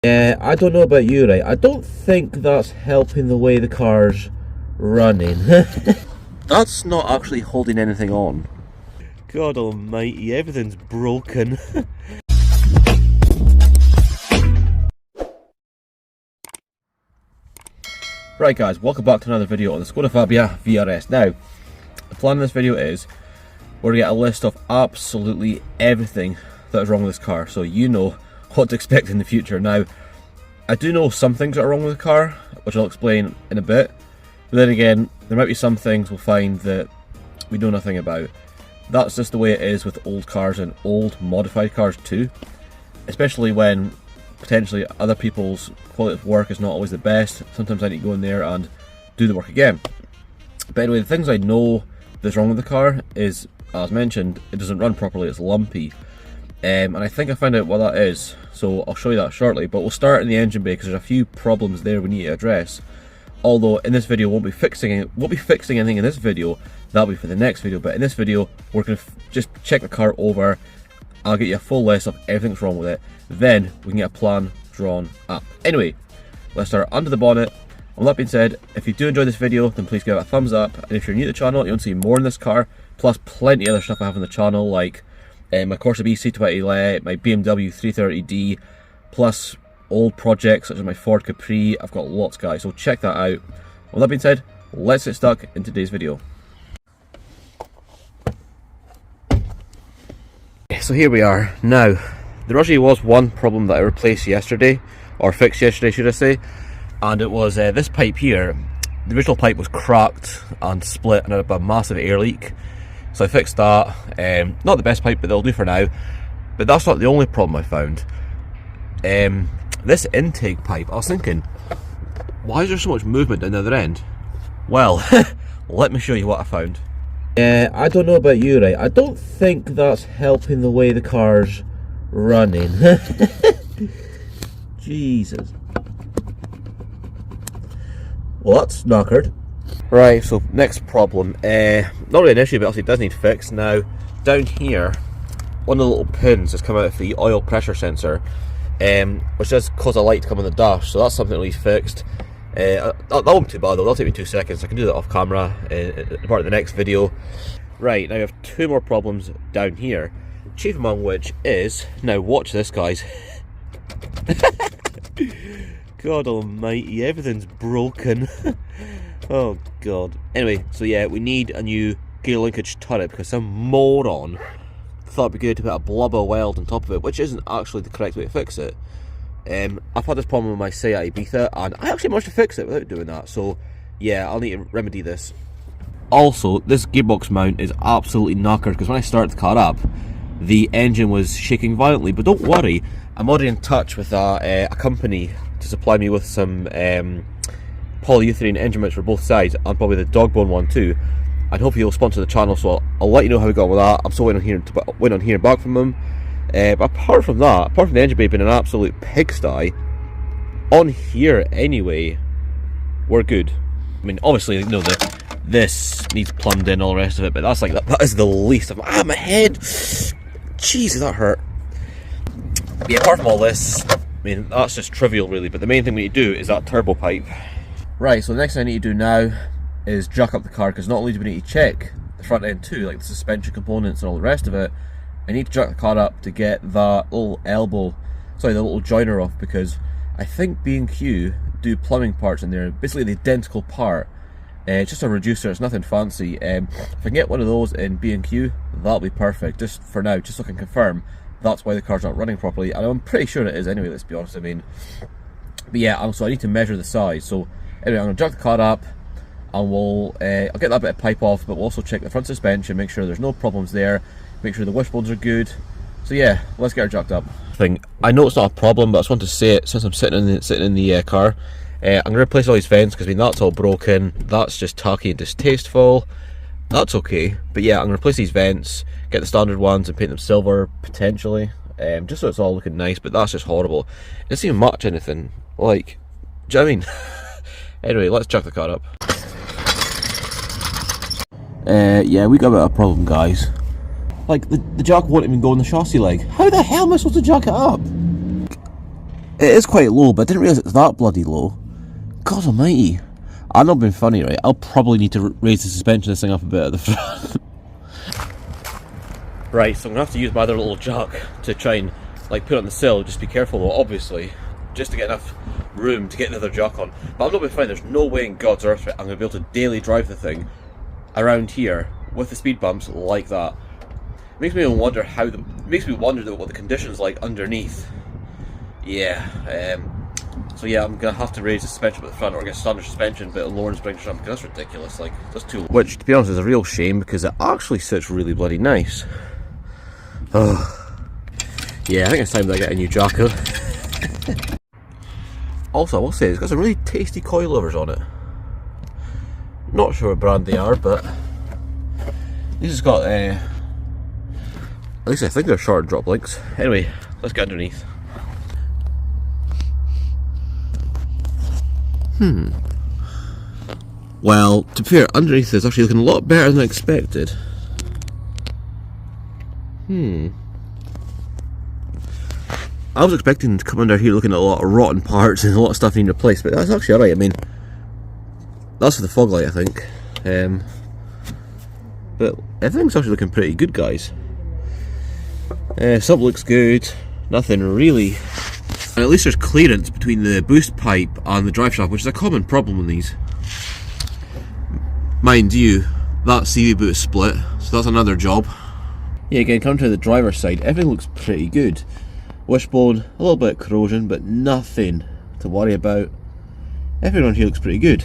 Yeah, I don't know about you, right? I don't think that's helping the way the car's running. That's not actually holding anything on. God almighty, everything's broken. Right guys, welcome back to another video on the Skoda Fabia VRS. Now, the plan of this video is we're going to get a list of absolutely everything that is wrong with this car, so you know what to expect in the future. Now, I do know some things that are wrong with the car, which I'll explain in a bit, but then again, there might be some things we'll find that we know nothing about. That's just the way it is with old cars and old modified cars too, especially when potentially other people's quality of work is not always the best. Sometimes I need to go in there and do the work again. But anyway, the things I know that's wrong with the car is, as mentioned, it doesn't run properly, it's lumpy. And I think I found out what that is, so I'll show you that shortly. But we'll start in the engine bay because there's a few problems there we need to address. Although in this video won't be fixing anything in this video, that'll be for the next video. But in this video, we're going to just check the car over. I'll get you a full list of everything that's wrong with it. Then we can get a plan drawn up. Anyway, let's start under the bonnet. With that being said, if you do enjoy this video, then please give it a thumbs up. And if you're new to the channel, you want to see more in this car, plus plenty of other stuff I have on the channel, like my Corsa B C20, my BMW 330D, plus old projects such as my Ford Capri. I've got lots, guys, so check that out. With that being said, let's get stuck in today's video. So here we are. Now, there actually was one problem that I replaced yesterday, or fixed yesterday should I say, and it was this pipe here. The original pipe was cracked and split and had a massive air leak, so I fixed that. Not the best pipe, but they'll do for now. But that's not the only problem I found. This intake pipe, I was thinking, why is there so much movement down the other end? Well, let me show you what I found. Yeah, I don't know about you, right? I don't think that's helping the way the car's running. Jesus. Well, that's knackered. Right, so next problem. Not really an issue, but obviously it does need fixed. Now, down here, one of the little pins has come out of the oil pressure sensor, which does cause a light to come on the dash, so that's something that needs fixed. That won't be too bad though, that'll take me 2 seconds. I can do that off camera in part of the next video. Right, now I have two more problems down here, chief among which is, now watch this guys. God almighty, everything's broken. Oh god. Anyway, so yeah, we need a new gear linkage turret because some moron thought it'd be good to put a blubber weld on top of it, which isn't actually the correct way to fix it. I've had this problem with my Seat Ibiza, and I actually managed to fix it without doing that, so yeah, I'll need to remedy this. Also, this gearbox mount is absolutely knackered, because when I started the car up, the engine was shaking violently, but don't worry, I'm already in touch with a company to supply me with some polyurethane engine mounts for both sides, and probably the dog bone one too, and hopefully he'll sponsor the channel, so I'll let you know how we got with that. I'm still waiting on hearing back from him. But apart from that, apart from the engine bay being an absolute pigsty, on here anyway, we're good. I mean, obviously, you know, this needs plumbed in, all the rest of it, but that's like, that is the least of my head. Jesus, that hurt. But yeah, apart from all this, I mean, that's just trivial really, but the main thing we need to do is that turbo pipe. Right, so the next thing I need to do now is jack up the car, because not only do we need to check the front end too, like the suspension components and all the rest of it, I need to jack the car up to get that little the little joiner off, because I think B&Q do plumbing parts in there, basically the identical part. It's just a reducer, it's nothing fancy. If I can get one of those in B&Q, that'll be perfect, just for now, just so I can confirm that's why the car's not running properly, and I'm pretty sure it is anyway, let's be honest. I mean, but yeah, so I need to measure the size. So anyway, I'm going to jack the car up, and I'll get that bit of pipe off, but we'll also check the front suspension, make sure there's no problems there, make sure the wishbones are good. So yeah, let's get her jacked up. I know it's not a problem, but I just want to say it since I'm sitting in the car. I'm going to replace all these vents, because I mean, that's all broken, that's just tacky and distasteful. That's okay, but yeah, I'm going to replace these vents, get the standard ones and paint them silver, potentially, just so it's all looking nice, but that's just horrible. It doesn't even match anything, like, do you know what I mean? Anyway, let's jack the car up. Yeah, we got a bit of a problem, guys. Like, the jack won't even go in the chassis leg. How the hell am I supposed to jack it up? It is quite low, but I didn't realise it was that bloody low. God almighty. I'm not being funny, right? I'll probably need to raise the suspension of this thing up a bit at the front. Right, so I'm going to have to use my other little jack to try and like put it on the sill. Just be careful though, obviously, just to get enough room to get the other jack on. But I'm not being funny, there's no way in God's earth I'm going to be able to daily drive the thing around here with the speed bumps like that. It makes me wonder what the conditions like underneath. Yeah, so yeah, I'm gonna have to raise the suspension at the front, or get standard suspension, but Lawrence brings it up because that's ridiculous. Like, that's too. Which, to be honest, is a real shame because it actually sits really bloody nice. Oh, yeah, I think it's time that I get a new jaco. Also, I will say it's got some really tasty coilovers on it. Not sure what brand they are, but this has got at least I think they're short drop links. Anyway, let's get underneath. Well, to be fair, underneath is actually looking a lot better than I expected. I was expecting to come under here looking at a lot of rotten parts and a lot of stuff needing replaced, but that's actually alright. I mean, that's for the fog light, I think. But everything's actually looking pretty good, guys. Sub looks good. Nothing really. And at least there's clearance between the boost pipe and the drive shaft, which is a common problem with these. Mind you, that CV boot is split, so that's another job. Yeah, again, coming to the driver's side, everything looks pretty good. Wishbone, a little bit of corrosion, but nothing to worry about. Everything on here looks pretty good.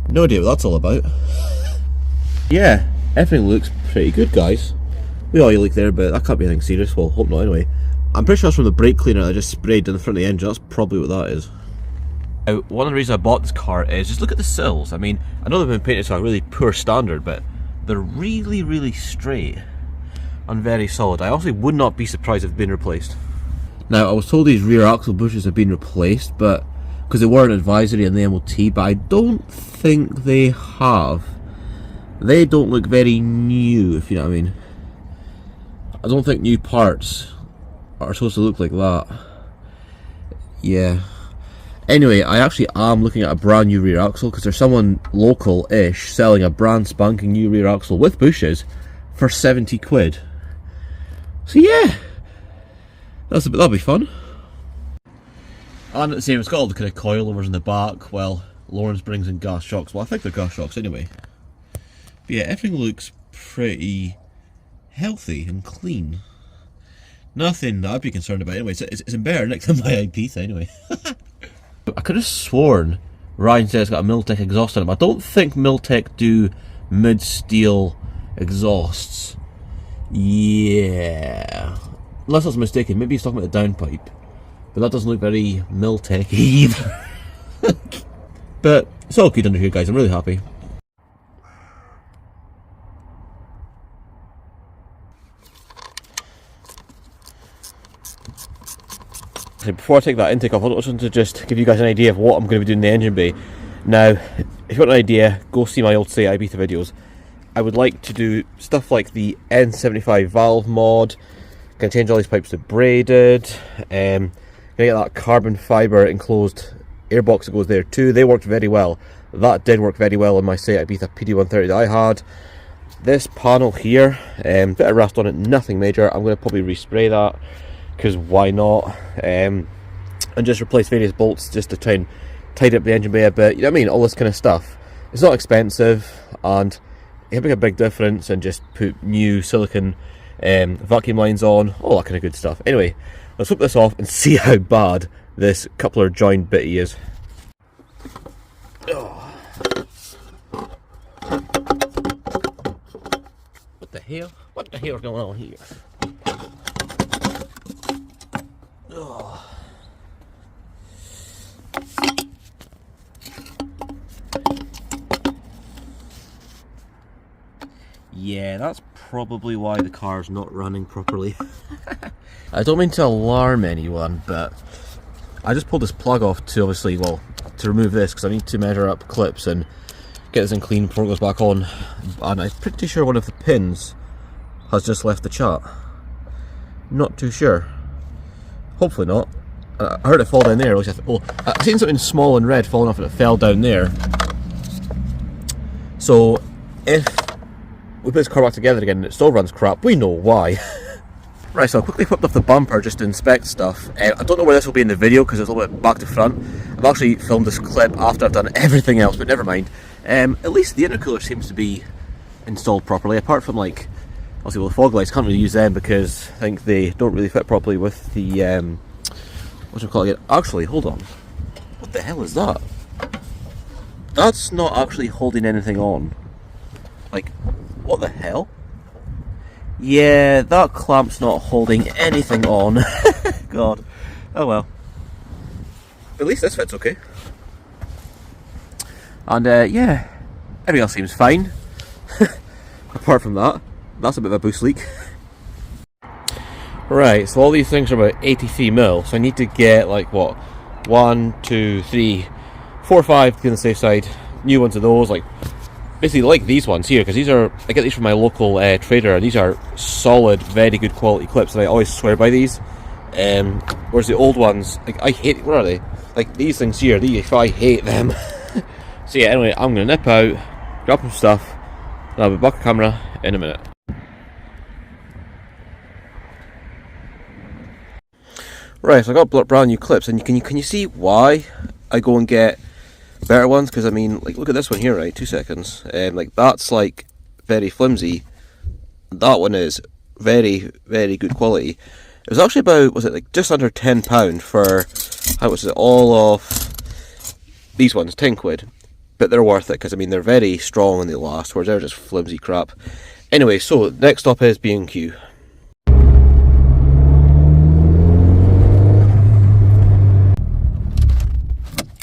No idea what that's all about. Yeah, everything looks pretty good, guys. We oil leak there, but that can't be anything serious. Well, hope not anyway. I'm pretty sure that's from the brake cleaner I just sprayed in the front of the engine. That's probably what that is. Now, one of the reasons I bought this car is just look at the sills. I mean, I know they've been painted to a really poor standard, but they're really, really straight and very solid. I also would not be surprised if they've been replaced. Now, I was told these rear axle bushes have been replaced, but because they weren't advisory in the MOT, but I don't think they have. They don't look very new, if you know what I mean. I don't think new parts are supposed to look like that. Yeah. Anyway, I actually am looking at a brand new rear axle because there's someone local-ish selling a brand spanking new rear axle with bushes for 70 quid. So yeah, that'll be fun. And at the same, it's got all the kind of coilovers in the back. Well, Lawrence brings in gas shocks. Well, I think they're gas shocks anyway. But yeah, everything looks pretty healthy and clean. Nothing that I'd be concerned about anyway. It's in better nick than my Ibiza anyway. I could have sworn Ryan said it's got a Miltech exhaust on it. I don't think Miltech do mid-steel exhausts. Yeah. Unless that's mistaken. Maybe he's talking about the downpipe. But that doesn't look very Miltech either. But it's all good under here, guys. I'm really happy. Before I take that intake off, I just want to just give you guys an idea of what I'm going to be doing in the engine bay. Now, if you've got an idea, go see my old Seat Ibiza videos. I would like to do stuff like the N75 valve mod, going to change all these pipes to braided, going to get that carbon fibre enclosed airbox that goes there too. They worked very well. That did work very well on my Seat Ibiza PD130 that I had. This panel here, bit of rust on it, nothing major. I'm going to probably respray that, because why not, and just replace various bolts just to try and tidy up the engine bay a bit, you know what I mean, all this kind of stuff. It's not expensive, and it'll make a big difference, and just put new silicone vacuum lines on, all that kind of good stuff. Anyway, let's flip this off and see how bad this coupler joint bitty is. Oh. What the hell? What the hell is going on here? Oh. Yeah, that's probably why the car's not running properly. I don't mean to alarm anyone, but I just pulled this plug off to obviously, well, to remove this because I need to measure up clips and get this in clean before it goes back on. And I'm pretty sure one of the pins has just left the chat. Not too sure. Hopefully not. I heard it fall down there. Which I thought, oh, I've seen something small and red falling off and it fell down there. So if we put this car back together again and it still runs crap, we know why. Right, so I quickly flipped off the bumper just to inspect stuff. I don't know where this will be in the video because it's a little bit back to front. I've actually filmed this clip after I've done everything else, but never mind. At least the intercooler seems to be installed properly, apart from like, obviously, well, the fog lights, can't really use them because I think they don't really fit properly with the, what do you call it? Actually, hold on. What the hell is that? That's not actually holding anything on. Like, what the hell? Yeah, that clamp's not holding anything on. God. Oh well. At least this fits okay. And yeah, everything else seems fine. Apart from that, that's a bit of a boost leak. Right, so all these things are about 83 mil, so I need to get like what? 1, 2, 3, 4, 5 to be on the safe side. New ones of those, like basically like these ones here, because these are, I get these from my local trader, and these are solid, very good quality clips, and I always swear by these. Whereas the old ones, like I hate, what are they? Like these things here, I hate them. So yeah, anyway, I'm going to nip out, grab some stuff, and I'll be back on camera in a minute. Right, so I got brand new clips, and can you see why I go and get better ones? Because I mean, like, look at this one here, right? 2 seconds. Like, that's like very flimsy. That one is very, very good quality. It was actually about, was it like just under £10 for, how was it, all of these ones, 10 quid. But they're worth it because I mean they're very strong and they last, whereas they're just flimsy crap. Anyway, so next stop is B&Q.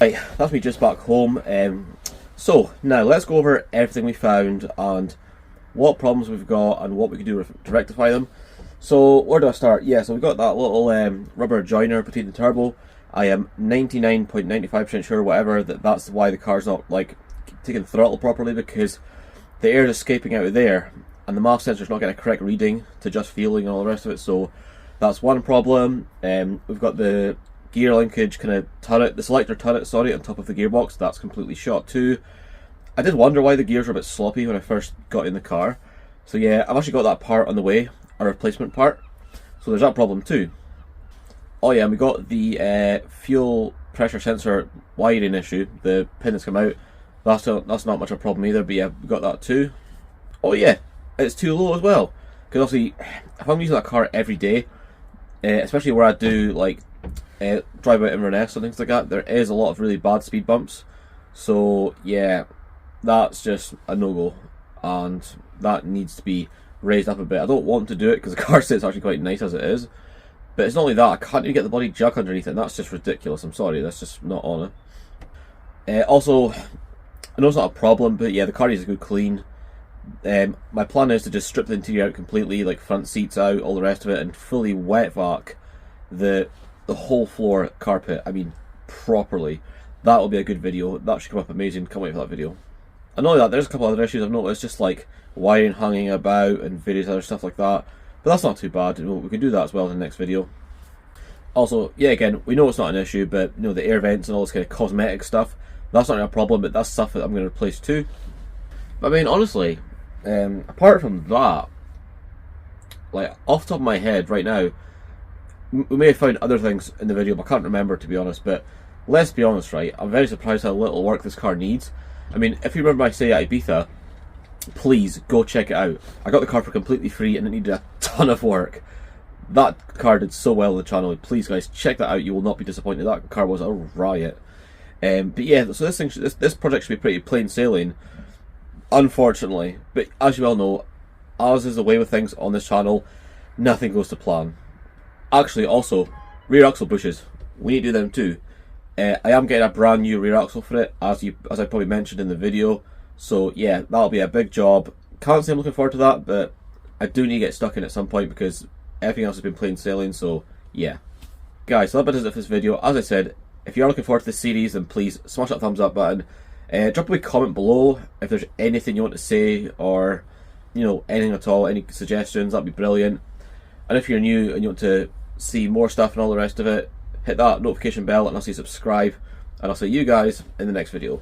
Right, that's me just back home. So now let's go over everything we found and what problems we've got and what we can do to rectify them. So where do I start? Yeah, so we got that little rubber joiner between the turbo. I am 99.95% sure, whatever, that's why the car's not like taking the throttle properly, because the air is escaping out of there and the MAF sensor's not getting a correct reading to just feeling and all the rest of it. So that's one problem. We've got the gear linkage kind of turret, the selector turret, sorry, on top of the gearbox. That's completely shot too. I did wonder why the gears were a bit sloppy when I first got in the car. So yeah, I've actually got that part on the way, a replacement part. So there's that problem too. Oh yeah, and we got the fuel pressure sensor wiring issue, the pin that's come out. That's not much of a problem either, but yeah, we got that too. Oh yeah, it's too low as well. Because obviously, if I'm using that car every day, especially where I do like drive out Inverness and things like that, there is a lot of really bad speed bumps. So yeah, that's just a no-go, and that needs to be raised up a bit. I don't want to do it because the car sits actually quite nice as it is. But it's not only that, I can't even get the bloody jack underneath it, and that's just ridiculous. I'm sorry, that's just not on it. Also, I know it's not a problem, but yeah, the car needs a good clean. My plan is to just strip the interior out completely, like front seats out, all the rest of it, and fully wet vac the whole floor carpet. I mean, properly. That will be a good video. That should come up amazing. Can't wait for that video. I know that there's a couple other issues I've noticed, just like wiring hanging about and various other stuff like that. But that's not too bad. We can do that as well in the next video. Also, yeah, again, we know it's not an issue, but you know, the air vents and all this kind of cosmetic stuff, that's not a problem, but that's stuff that I'm going to replace too. But I mean, honestly, apart from that, like off the top of my head right now, we may have found other things in the video, but I can't remember, to be honest. But let's be honest, right? I'm very surprised how little work this car needs. I mean, if you remember my stay at Ibiza, please go check it out. I got the car for completely free and it needed a ton of work. That car did so well on the channel. Please guys, check that out. You will not be disappointed. That car was a riot. But yeah, so this project should be pretty plain sailing, unfortunately. But as you all know, as is the way with things on this channel, nothing goes to plan. Actually, also, rear axle bushes, we need to do them too. I am getting a brand new rear axle for it, as I probably mentioned in the video. So yeah, that'll be a big job. Can't say I'm looking forward to that, but I do need to get stuck in at some point because everything else has been plain sailing. So yeah, guys, so that does it for this video. As I said, if you are looking forward to this series, then please smash that thumbs up button. Drop a wee comment below if there's anything you want to say, or you know, anything at all, any suggestions. That'd be brilliant. And if you're new and you want to see more stuff and all the rest of it, hit that notification bell and I'll see subscribe, and I'll see you guys in the next video.